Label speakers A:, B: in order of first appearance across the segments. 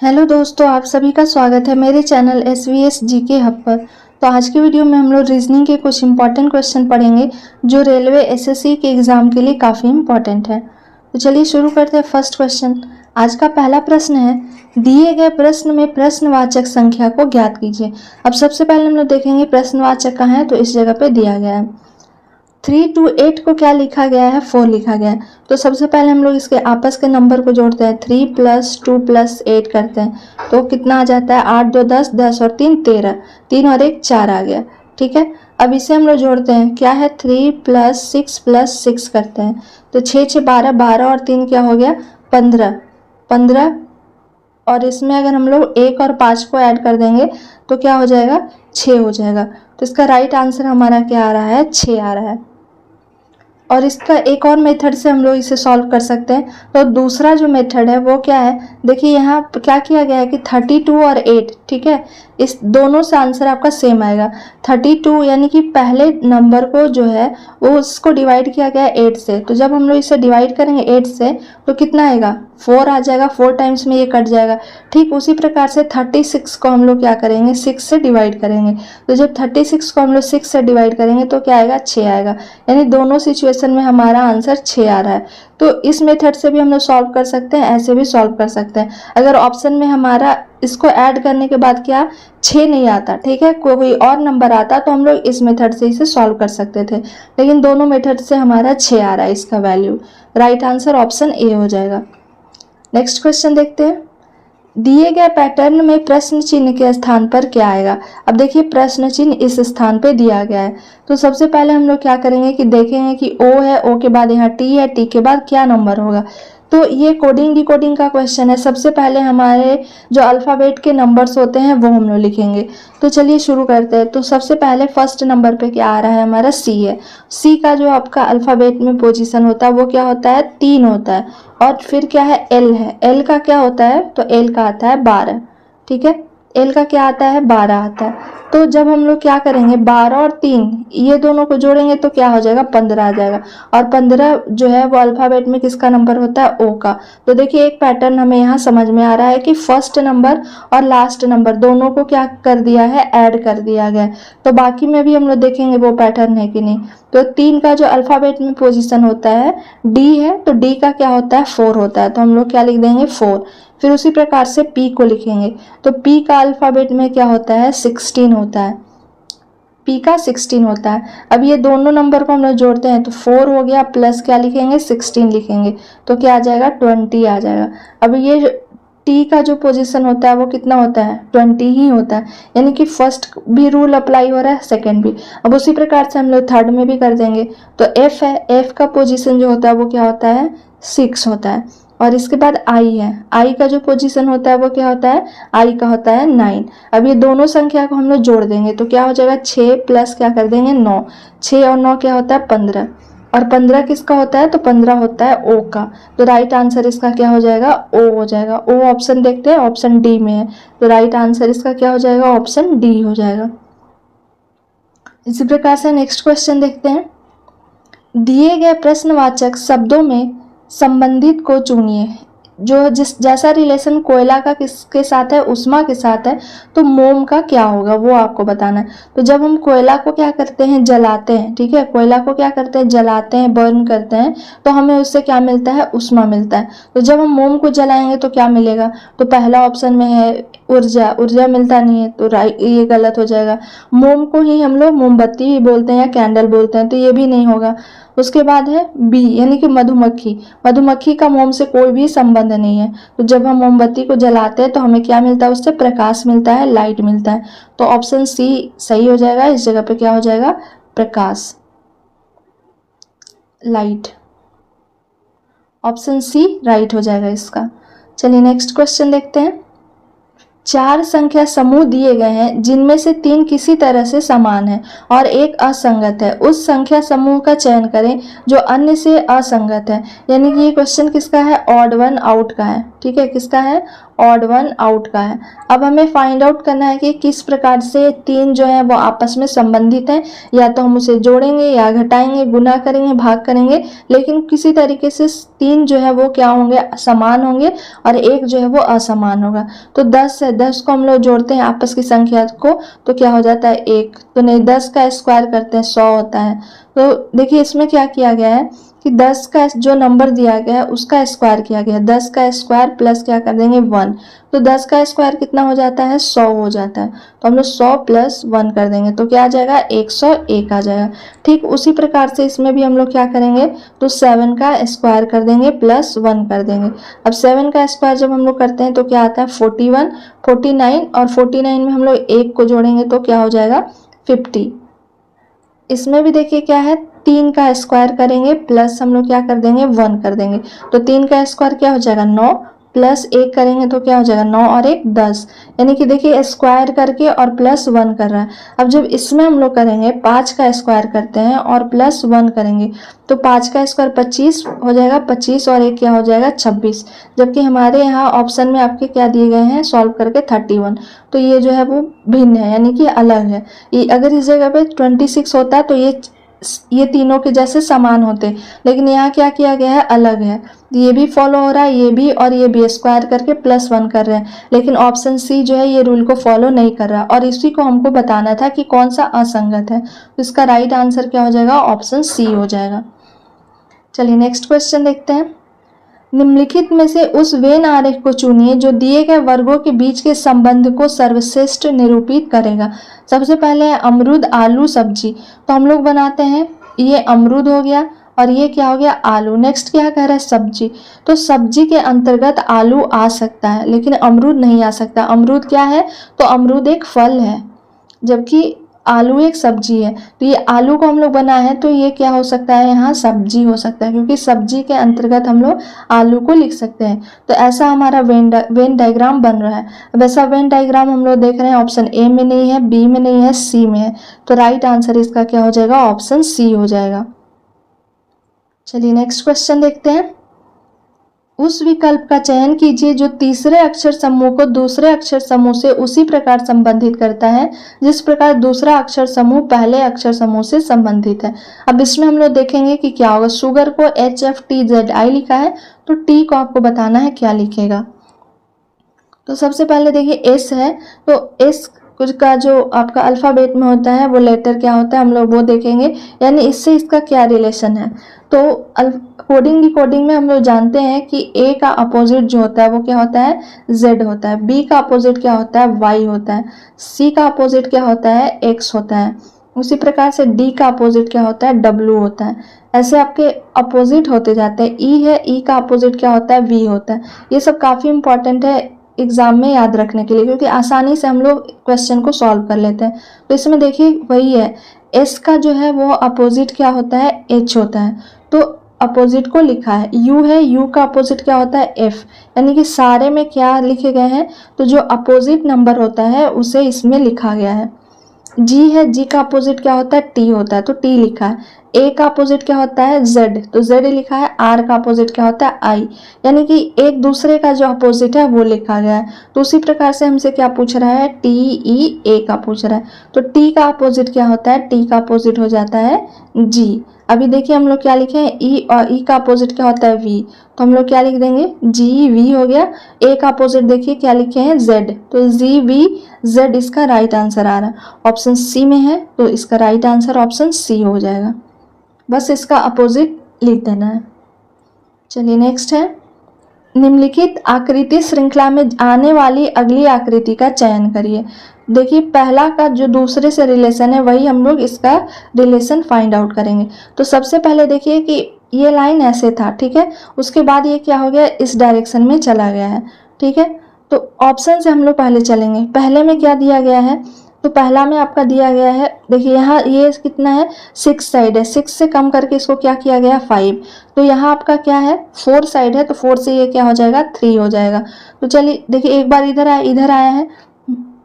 A: Hello दोस्तों, आप सभी का स्वागत है मेरे चैनल SVS जीके हब पर। तो आज की वीडियो में हम लोग रीजनिंग के कुछ इंपॉर्टेंट क्वेश्चन पढ़ेंगे जो रेलवे SSC के एग्ज़ाम के लिए काफ़ी इंपॉर्टेंट है। तो चलिए शुरू करते हैं। फर्स्ट क्वेश्चन, आज का पहला प्रश्न है, दिए गए प्रश्न में प्रश्नवाचक संख्या को ज्ञात कीजिए। अब सबसे पहले हम लोग देखेंगे प्रश्नवाचक कहाँ है, तो इस जगह पे दिया गया है। 3 to 8 को क्या लिखा गया है, 4 लिखा गया है। तो सबसे पहले हम लोग इसके आपस के नंबर को जोड़ते हैं, 3 + 2 + 8 करते हैं तो कितना आ जाता है, 8 2 10, 10 और 3 13, 3 और 1 4 आ गया। ठीक है, अब इसे हम लोग जोड़ते हैं, क्या है 3 + 6 + 6 करते हैं तो 6 6 12, 12 और 3 क्या हो गया 15, 15 और इसमें अगर हम लोग 1 और 5 को ऐड कर देंगे तो क्या हो जाएगा 6 हो जाएगा। तो इसका राइट आंसर हमारा क्या आ रहा है, 6 आ रहा है। और इसका एक और मेथड से हम लोग इसे सॉल्व कर सकते हैं। तो दूसरा जो मेथड है वो क्या है, देखिए यहाँ क्या किया गया है कि 32 और 8, ठीक है, इस दोनों से आंसर आपका सेम आएगा। 32 यानी कि पहले नंबर को जो है वो उसको डिवाइड किया गया है 8 से, तो जब हम लोग इसे डिवाइड करेंगे 8 से तो कितना आएगा 4 आ जाएगा, 4 टाइम्स में ये कट जाएगा। ठीक उसी प्रकार से 36 को हम लोग क्या करेंगे 6 से डिवाइड करेंगे, तो जब 36 को हम लोग 6 से डिवाइड करेंगे तो क्या आएगा 6 आएगा। यानी दोनों सिचुएशन में हमारा आंसर 6 आ रहा है। तो इस मेथड से भी हम लोग सॉल्व कर सकते हैं, ऐसे भी सॉल्व कर सकते हैं। अगर ऑप्शन में हमारा इसको ऐड करने के बाद क्या 6 नहीं आता, ठीक है, कोई और नंबर आता तो हम लोग इस मेथड से इसे सॉल्व कर सकते थे, लेकिन दोनों मेथड से हमारा 6 आ रहा है इसका value. Right answer option A हो जाएगा। नेक्स्ट क्वेश्चन देखते हैं, दिए गए पैटर्न में प्रश्न चिन्ह के स्थान पर क्या आएगा। अब देखिए प्रश्न चिन्ह इस स्थान पे दिया गया है, तो सबसे पहले हम लोग क्या करेंगे कि देखेंगे कि O है, O के बाद यहाँ T है, T के बाद क्या नंबर होगा। तो ये कोडिंग डिकोडिंग का क्वेश्चन है। सबसे पहले हमारे जो अल्फ़ाबेट के नंबर्स होते हैं वो हम लोग लिखेंगे। तो चलिए शुरू करते हैं। तो सबसे पहले फर्स्ट नंबर पे क्या आ रहा है, हमारा C है। C का जो आपका अल्फ़ाबेट में पोजीशन होता है वो क्या होता है 3 होता है। और फिर क्या है L है, L का क्या होता है, तो L का आता है 12, ठीक है, L का क्या आता है 12 आता है। तो जब हम लोग क्या करेंगे 12 और 3 ये दोनों को जोड़ेंगे तो क्या हो जाएगा 15 आ जाएगा। और 15 जो है वो अल्फ़ाबेट में किसका नंबर होता है, O का। तो देखिए एक पैटर्न हमें यहाँ समझ में आ रहा है कि फर्स्ट नंबर और लास्ट नंबर दोनों को क्या कर दिया है, ऐड कर दिया गया। तो बाकी में भी हम लोग देखेंगे वो पैटर्न है कि नहीं। तो 3 का जो अल्फ़ाबेट में पोजीशन होता है D है, तो D का क्या होता है 4 होता है, तो हम लोग क्या लिख देंगे 4। फिर उसी प्रकार से P को लिखेंगे, तो P का अल्फ़ाबेट में क्या होता है 16 होता है, P का 16 होता है। अब ये दोनों नंबर को हम लोग जोड़ते हैं तो 4 हो गया प्लस क्या लिखेंगे 16 लिखेंगे तो क्या आ जाएगा 20 आ जाएगा। अब ये T का जो पोजीशन होता है वो कितना होता है 20 ही होता है, यानी कि फर्स्ट भी रूल अप्लाई हो रहा है, सेकंड भी। अब उसी प्रकार से हम लोग थर्ड में भी कर देंगे। तो F है, F का पोजीशन जो होता है वो क्या होता है 6 होता है। और इसके बाद I है, I का जो पोजीशन होता है वो क्या होता है, I का होता है 9। अब ये दोनों संख्या को हम लोग जोड़ देंगे तो क्या हो जाएगा 6 प्लस क्या कर देंगे 9, 6 और 9 क्या होता है 15। और 15 किसका होता है, तो 15 होता है O का। तो राइट आंसर इसका क्या हो जाएगा O हो जाएगा। O ऑप्शन देखते हैं, ऑप्शन डी में है, तो राइट आंसर इसका क्या हो जाएगा, ऑप्शन डी हो जाएगा। इसी प्रकार से नेक्स्ट क्वेश्चन देखते हैं, दिए गए प्रश्नवाचक शब्दों में संबंधित को चुनिए। जो जिस जैसा रिलेशन कोयला का किसके साथ है, उष्मा के साथ है, तो मोम का क्या होगा वो आपको बताना है। तो जब हम कोयला को क्या करते हैं जलाते हैं, ठीक है, कोयला को क्या करते हैं जलाते हैं, बर्न करते हैं, तो हमें उससे क्या मिलता है, उष्मा मिलता है। तो जब हम मोम को जलाएंगे तो क्या मिलेगा, तो पहला ऑप्शन में है ऊर्जा, ऊर्जा मिलता नहीं है, तो राइट ये गलत हो जाएगा। मोम को ही हम लोग मोमबत्ती भी बोलते हैं या कैंडल बोलते हैं, तो ये भी नहीं होगा। उसके बाद है बी यानी कि मधुमक्खी, मधुमक्खी का मोम से कोई भी संबंध नहीं है। तो जब हम मोमबत्ती को जलाते हैं तो हमें क्या मिलता है, उससे प्रकाश मिलता है, लाइट मिलता है। तो ऑप्शन सी सही हो जाएगा, इस जगह पे क्या हो जाएगा प्रकाश, लाइट। ऑप्शन सी राइट हो जाएगा इसका। चलिए नेक्स्ट क्वेश्चन देखते हैं, चार संख्या समूह दिए गए हैं जिनमें से तीन किसी तरह से समान है और एक असंगत है, उस संख्या समूह का चयन करें जो अन्य से असंगत है। यानी कि ये क्वेश्चन किसका है, ऑड वन आउट का है। ठीक है, किसका है, ऑड वन आउट का है। अब हमें फाइंड आउट करना है कि किस प्रकार से तीन जो है वो आपस में संबंधित हैं, या तो हम उसे जोड़ेंगे या घटाएंगे, गुना करेंगे, भाग करेंगे, लेकिन किसी तरीके से तीन जो है वो क्या होंगे, समान होंगे और एक जो है वो असमान होगा। तो 10 है, 10 को हम लोग जोड़ते हैं आपस की संख्या को तो क्या हो जाता है, एक। तो नहीं, 10 का स्क्वायर करते हैं 100 होता है। तो देखिए इसमें क्या किया गया है कि 10 का जो नंबर दिया गया है उसका स्क्वायर किया गया है। 10 का स्क्वायर प्लस क्या कर देंगे, 1। तो 10 का स्क्वायर कितना हो जाता है, 100 हो जाता है। तो हम लोग 100 प्लस 1 कर देंगे तो क्या आ जाएगा, 101 आ जाएगा। ठीक उसी प्रकार से इसमें भी हम लोग क्या करेंगे, तो 7 का स्क्वायर कर देंगे प्लस 1 कर देंगे। अब 7 का स्क्वायर जब हम लोग करते हैं तो क्या आता है, 41, 49 और 49 में हम लोग 1 को जोड़ेंगे तो क्या हो जाएगा, 50। इसमें भी देखिए क्या है, 3 का स्क्वायर करेंगे प्लस हम लोग क्या कर देंगे, 1 कर देंगे। तो 3 का स्क्वायर क्या हो जाएगा, 9 प्लस 1 करेंगे तो क्या हो जाएगा, 9 और 1 10। यानी कि देखिए स्क्वायर करके और प्लस 1 कर रहा है। अब जब इसमें हम लोग करेंगे 5 का स्क्वायर करते हैं और प्लस 1 करेंगे तो 5 का स्क्वायर 25 हो जाएगा, 25 और 1 क्या हो जाएगा, 26। जबकि हमारे यहाँ ऑप्शन में आपके क्या दिए गए हैं, सॉल्व करके 31। तो ये जो है वो भिन्न है, यानी कि अलग है। ये अगर इस जगह पे 26 होता तो ये तीनों के जैसे समान होते, लेकिन यहाँ क्या किया गया है, अलग है। ये भी फॉलो हो रहा है, ये भी और ये भी स्क्वायर करके प्लस 1 कर रहे हैं, लेकिन ऑप्शन सी जो है ये रूल को फॉलो नहीं कर रहा और इसी को हमको बताना था कि कौन सा असंगत है। तो इसका राइट आंसर क्या हो जाएगा, ऑप्शन सी हो जाएगा। चलिए नेक्स्ट क्वेश्चन देखते हैं। निम्नलिखित में से उस वेन आरेख को चुनिए जो दिए गए वर्गों के बीच के संबंध को सर्वश्रेष्ठ निरूपित करेगा। सबसे पहले है अमरूद आलू सब्जी, तो हम लोग बनाते हैं, ये अमरूद हो गया और ये क्या हो गया, आलू। नेक्स्ट क्या कह रहा है, सब्जी। तो सब्जी के अंतर्गत आलू आ सकता है लेकिन अमरूद नहीं आ सकता। अमरूद क्या है, तो अमरूद एक फल है जबकि आलू एक सब्जी है। तो ये आलू को हम लोग बनाए हैं तो ये क्या हो सकता है, यहाँ सब्जी हो सकता है, क्योंकि सब्जी के अंतर्गत हम लोग आलू को लिख सकते हैं। तो ऐसा हमारा वेन डायग्राम बन रहा है। अब ऐसा वेन डायग्राम हम लोग देख रहे हैं, ऑप्शन ए में नहीं है, बी में नहीं है, सी में है। तो राइट आंसर इसका क्या हो जाएगा, ऑप्शन सी हो जाएगा। चलिए नेक्स्ट क्वेश्चन देखते हैं। उस विकल्प का चयन कीजिए जो तीसरे अक्षर समूह को दूसरे अक्षर समूह से उसी प्रकार संबंधित करता है जिस प्रकार दूसरा अक्षर समूह पहले अक्षर समूह से संबंधित है। अब इसमें हम लोग देखेंगे कि क्या होगा। शुगर को HFTZI लिखा है तो टी को आपको बताना है क्या लिखेगा। तो सबसे पहले देखिए एस है, तो एस कुछ का जो आपका अल्फाबेट में होता है वो लेटर क्या होता है हम लोग वो देखेंगे, यानी इससे इसका क्या रिलेशन है। तो कोडिंग डिकोडिंग में हम लोग जानते हैं कि ए का अपोजिट जो होता है वो क्या होता है, जेड होता है। बी का अपोजिट क्या होता है, वाई होता है। सी का अपोजिट क्या होता है, एक्स होता है। उसी प्रकार से डी का अपोजिट क्या होता है, डब्ल्यू होता है। ऐसे आपके अपोजिट होते जाते हैं। ई है, ई का अपोजिट क्या होता है, वी होता है। ये सब काफ़ी इंपॉर्टेंट है एग्जाम में याद रखने के लिए, क्योंकि आसानी से हम लोग क्वेश्चन को सॉल्व कर लेते हैं। तो इसमें देखिए वही है, एस का जो है वो अपोजिट क्या होता है, एच होता है। तो अपोजिट को लिखा है। यू है, यू का अपोजिट क्या होता है, एफ। यानी कि सारे में क्या लिखे गए हैं, तो जो अपोजिट नंबर होता है उसे इसमें लिखा गया है। जी है, जी का अपोजिट क्या होता है, टी होता है, तो टी लिखा है। ए का अपोजिट क्या होता है, जेड, तो जेड लिखा है। आर का अपोजिट क्या होता है, आई। यानी कि एक दूसरे का जो अपोजिट है वो लिखा गया है। तो उसी प्रकार से हमसे क्या पूछ रहा है, टी ई ए का पूछ रहा है। तो टी का अपोजिट क्या होता है, टी का अपोजिट हो जाता है जी। अभी देखिए हम लोग क्या लिखे हैं, ई, और ई का अपोजिट क्या होता है, वी। तो हम लोग क्या लिख देंगे, जी वी हो गया। ए का अपोजिट देखिए क्या लिखे हैं, जेड, तो जी वी जेड इसका राइट आंसर आ रहा है। ऑप्शन सी में है तो इसका राइट आंसर ऑप्शन सी हो जाएगा। बस इसका अपोजिट लिख देना है। चलिए नेक्स्ट है, निम्नलिखित आकृति श्रृंखला में आने वाली अगली आकृति का चयन करिए। देखिए पहला का जो दूसरे से रिलेशन है वही हम लोग इसका रिलेशन फाइंड आउट करेंगे। तो सबसे पहले देखिए कि ये लाइन ऐसे था, ठीक है, उसके बाद ये क्या हो गया, इस डायरेक्शन में चला गया है, ठीक है। तो ऑप्शन से हम लोग पहले चलेंगे। पहले में क्या दिया गया है, तो पहला में आपका दिया गया है, देखिए यहाँ ये कितना है, 6 साइड है, 6 से कम करके इसको क्या किया गया, 5। तो यहाँ आपका क्या है 4 साइड है, तो 4 से ये क्या हो जाएगा 3 हो जाएगा। तो चलिए देखिए, एक बार इधर आया है,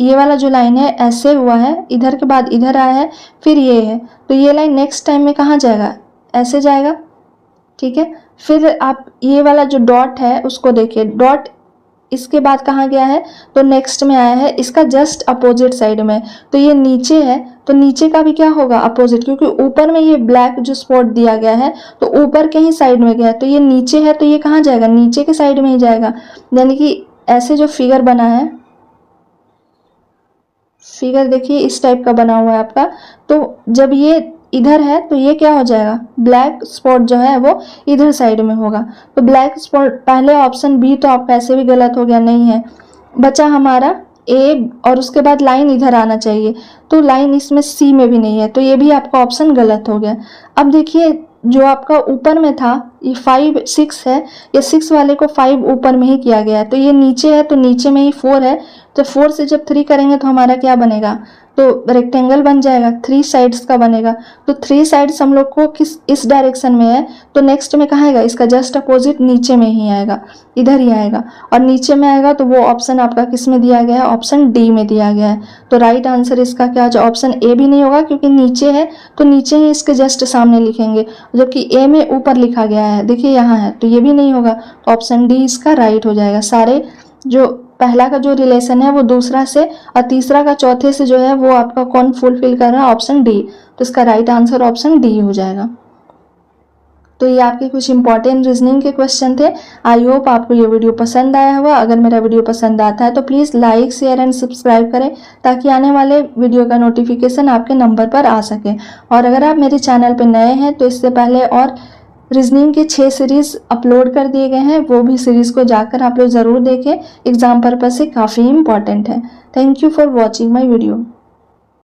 A: ये वाला जो लाइन है ऐसे हुआ है, इधर के बाद इधर आया है, फिर ये है, तो ये लाइन नेक्स्ट टाइम में कहाँ जाएगा, ऐसे जाएगा, ठीक है। फिर आप ये वाला जो डॉट है उसको देखिए, डॉट इसके बाद कहाँ गया है, तो नेक्स्ट में आया है, इसका जस्ट अपोजिट साइड में, तो ये नीचे है, तो नीचे का भी क्या होगा अपोजिट, क्योंकि ऊपर में ये ब्लैक जो स्पॉट दिया गया है तो ऊपर के ही साइड में गया है, तो ये नीचे है, तो ये कहाँ जाएगा, नीचे के साइड में ही जाएगा। यानी कि ऐसे जो फिगर बना है, फिगर देखिए इस टाइप का बना हुआ है आपका, तो जब ये इधर है तो ये क्या हो जाएगा, ब्लैक स्पॉट जो है वो इधर साइड में होगा। तो ब्लैक स्पॉट पहले ऑप्शन बी तो आपका ऐसे भी गलत हो गया, नहीं है, बचा हमारा ए, और उसके बाद लाइन इधर आना चाहिए, तो लाइन इसमें सी में भी नहीं है, तो ये भी आपका ऑप्शन गलत हो गया। अब देखिए जो आपका ऊपर में था ये 5 6 है, ये 6 वाले को 5 ऊपर में ही किया गया है, तो ये नीचे है तो नीचे में ही 4 है, तो 4 से जब 3 करेंगे तो हमारा क्या बनेगा, तो रेक्टेंगल बन जाएगा, 3 साइड्स का बनेगा। तो 3 साइड्स हम लोग को किस इस डायरेक्शन में है, तो नेक्स्ट में कहाँ आएगा, इसका जस्ट अपोजिट नीचे में ही आएगा, इधर ही आएगा, और नीचे में आएगा तो वो ऑप्शन आपका किस में दिया गया है, ऑप्शन डी में दिया गया है। तो राइट आंसर इसका क्या हो जाएगा, ऑप्शन ए भी नहीं होगा, क्योंकि नीचे है तो नीचे ही इसके जस्ट सामने लिखेंगे, जबकि ए में ऊपर लिखा गया है, देखिए यहाँ है, तो ये भी नहीं होगा, तो ऑप्शन डी इसका राइट हो जाएगा। सारे जो पहला का जो रिलेशन है वो दूसरा से, और तीसरा का चौथे से जो है वो आपका कौन फुलफिल कर रहा है, ऑप्शन डी, तो इसका राइट आंसर ऑप्शन डी हो जाएगा। तो ये आपके कुछ इंपॉर्टेंट रीजनिंग के क्वेश्चन थे। आई होप आपको ये वीडियो पसंद आया होगा। अगर मेरा वीडियो पसंद आता है तो please like share and subscribe करें, ताकि आने वाले वीडियो का नोटिफिकेशन आपके नंबर पर आ सके। और अगर आप मेरे चैनल पर नए हैं तो इससे पहले और रीजनिंग के 6 सीरीज़ अपलोड कर दिए गए हैं, वो भी सीरीज़ को जाकर आप लोग ज़रूर देखें, एग्जाम पर्पज से काफ़ी इंपॉर्टेंट है। Thank you for watching my video.